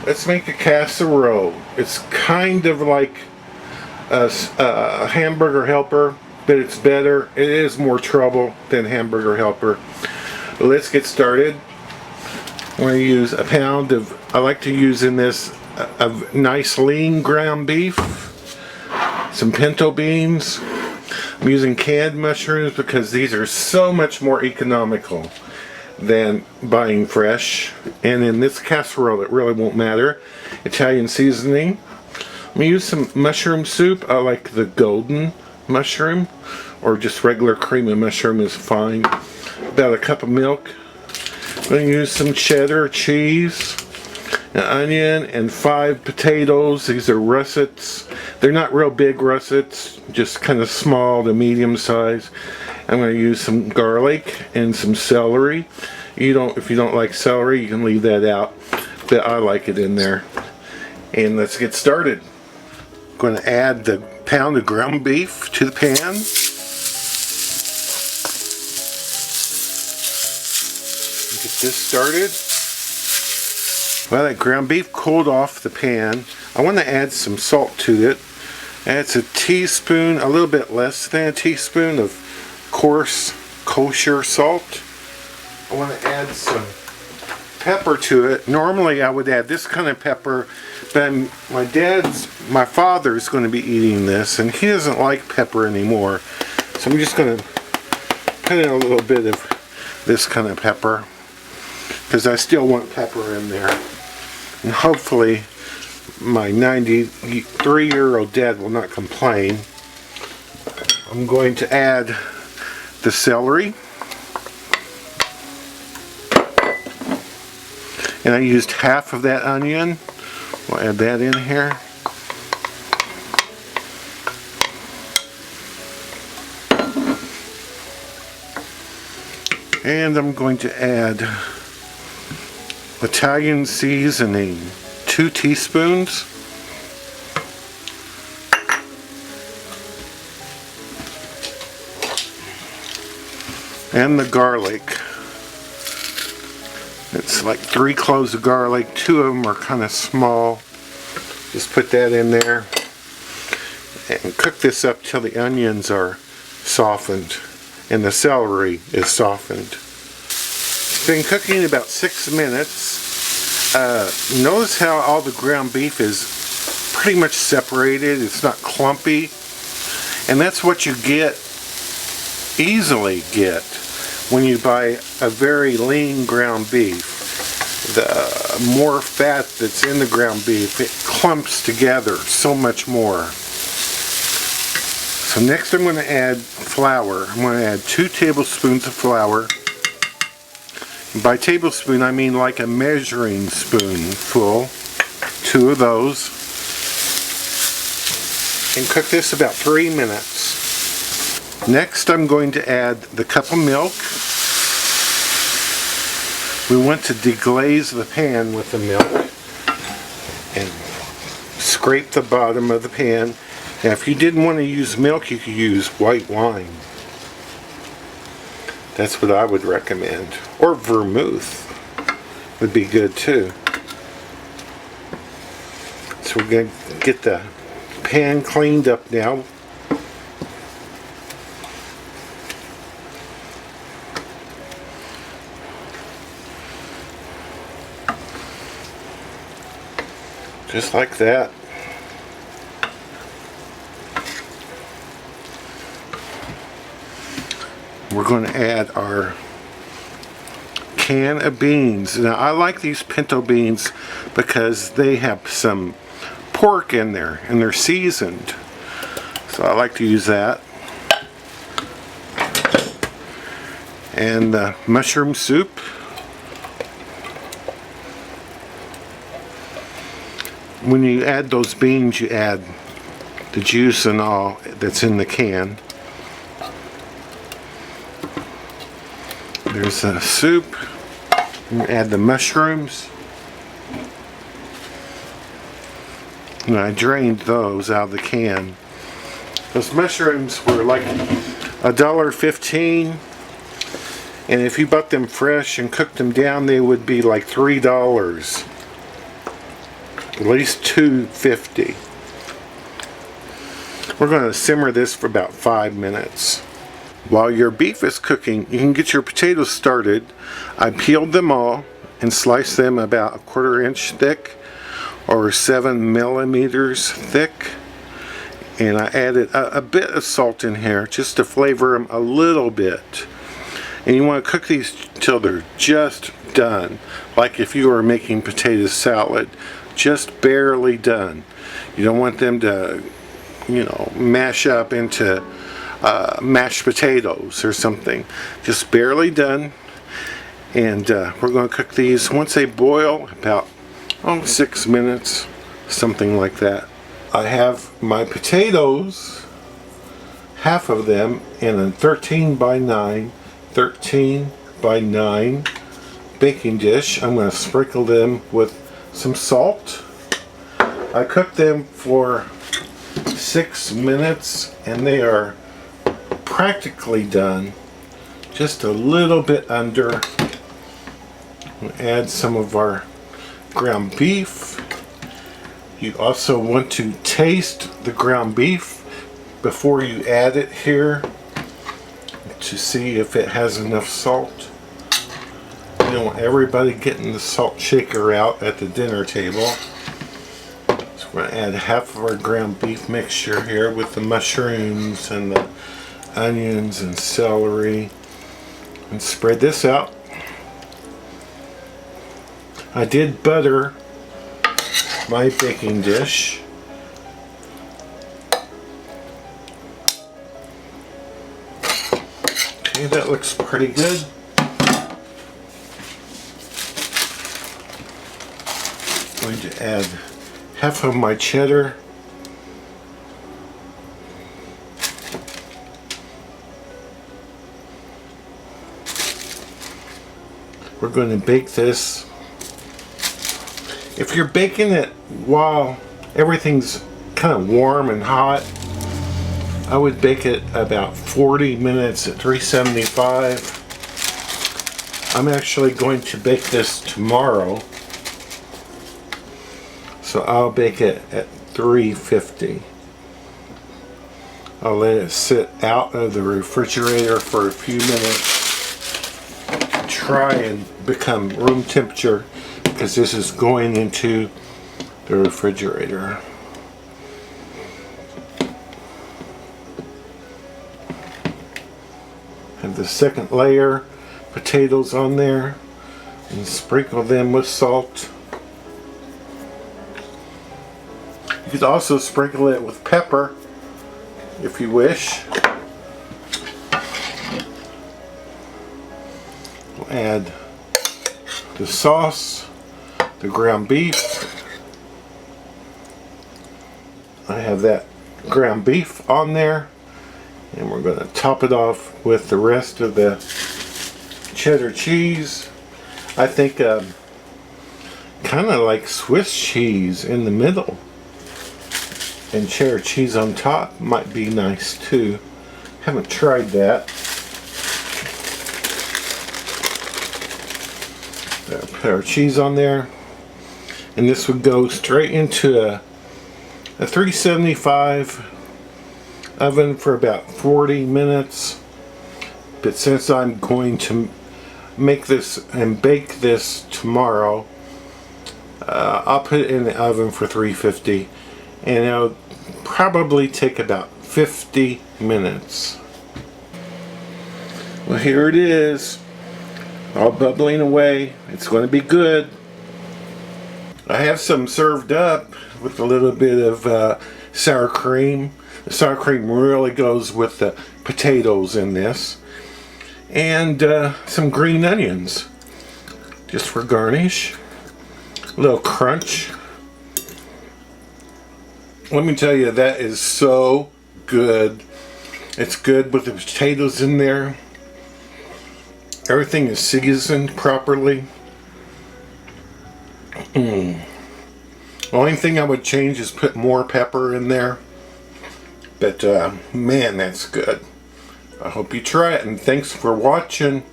Let's make a casserole. It's kind of like a Hamburger Helper, but it's better. It is more trouble than Hamburger Helper. Let's get started. I'm going to use a pound of, I like to use in this a nice lean ground beef, some pinto beans. I'm using canned mushrooms because these are so much more economical than buying fresh. And in this casserole it really won't matter. Italian seasoning. I'm going to use some mushroom soup. I like the golden mushroom, or just regular cream of mushroom is fine. About a cup of milk. I'm going to use some cheddar cheese, an onion, and 5 potatoes. These are russets. They're not real big russets, just kind of small to medium size. I'm going to use some garlic and some celery. If you don't like celery, you can leave that out, but I like it in there. And let's get started. I'm going to add the pound of ground beef to the pan. Get this started. Well, that ground beef cooled off the pan. I want to add some salt to it. That's a teaspoon, a little bit less than a teaspoon of coarse kosher salt. I want to add some pepper to it. Normally I would add this kind of pepper, but my father's going to be eating this and he doesn't like pepper anymore. So I'm just going to put in a little bit of this kind of pepper because I still want pepper in there. And hopefully my 93-year-old dad will not complain. I'm going to add the celery. And I used half of that onion. We'll add that in here. And I'm going to add Italian seasoning, 2 teaspoons. And the garlic. It's like 3 cloves of garlic. 2 of them are kind of small. Just put that in there and cook this up till the onions are softened and the celery is softened. It's been cooking about 6 minutes. Notice how all the ground beef is pretty much separated. It's not clumpy, and that's what you easily get when you buy a very lean ground beef. The more fat that's in the ground beef, it clumps together so much more. So next I'm going to add flour. I'm going to add 2 tablespoons of flour. And by tablespoon I mean like a measuring spoon full. 2 of those. And cook this about 3 minutes. Next I'm going to add the cup of milk. We want to deglaze the pan with the milk and scrape the bottom of the pan. Now if you didn't want to use milk, you could use white wine. That's what I would recommend. Or vermouth would be good too. So we're going to get the pan cleaned up now. Just like that. We're going to add our can of beans. Now I like these pinto beans because they have some pork in there and they're seasoned. So I like to use that. And the mushroom soup. When you add those beans, you add the juice and all that's in the can. There's a soup. You add the mushrooms. And I drained those out of the can. Those mushrooms were like $1.15. And if you bought them fresh and cooked them down, they would be like $3. At least 250. We're going to simmer this for about 5 minutes. While your beef is cooking, you can get your potatoes started. I peeled them all and sliced them about 1/4 inch thick or 7 millimeters thick. And I added a bit of salt in here just to flavor them a little bit. And you want to cook these till they're just done. Like if you were making potato salad, just barely done. You don't want them to, mash up into mashed potatoes or something. Just barely done. And we're going to cook these once they boil about 6 minutes, something like that. I have my potatoes, half of them, in a 13 by 9 baking dish. I'm going to sprinkle them with some salt. I cooked them for 6 minutes and they are practically done. Just a little bit under. We'll add some of our ground beef. You also want to taste the ground beef before you add it here to see if it has enough salt. You don't want everybody getting the salt shaker out at the dinner table. So we're going to add half of our ground beef mixture here with the mushrooms and the onions and celery, and spread this out. I did butter my baking dish. Okay, that looks pretty good. I'm going to add half of my cheddar. We're going to bake this. If you're baking it while everything's kind of warm and hot, I would bake it about 40 minutes at 375. I'm actually going to bake this tomorrow, so I'll bake it at 350. I'll let it sit out of the refrigerator for a few minutes. Try and become room temperature, because this is going into the refrigerator. Have the second layer potatoes on there and sprinkle them with salt. You could also sprinkle it with pepper if you wish. We'll add the sauce, the ground beef. I have that ground beef on there, and we're going to top it off with the rest of the cheddar cheese. I think kind of like Swiss cheese in the middle, and cheddar cheese on top might be nice too. Haven't tried that. Put our cheese on there, and this would go straight into a 375 oven for about 40 minutes. But since I'm going to make this and bake this tomorrow, I'll put it in the oven for 350, and it'll probably take about 50 minutes. Well, here it is, all bubbling away. It's going to be good. I have some served up with a little bit of sour cream. The sour cream really goes with the potatoes in this. And some green onions, just for garnish. A little crunch. Let me tell you, that is so good. It's good with the potatoes in there. Everything is seasoned properly. The only thing I would change is put more pepper in there. But man, that's good. I hope you try it, and thanks for watching.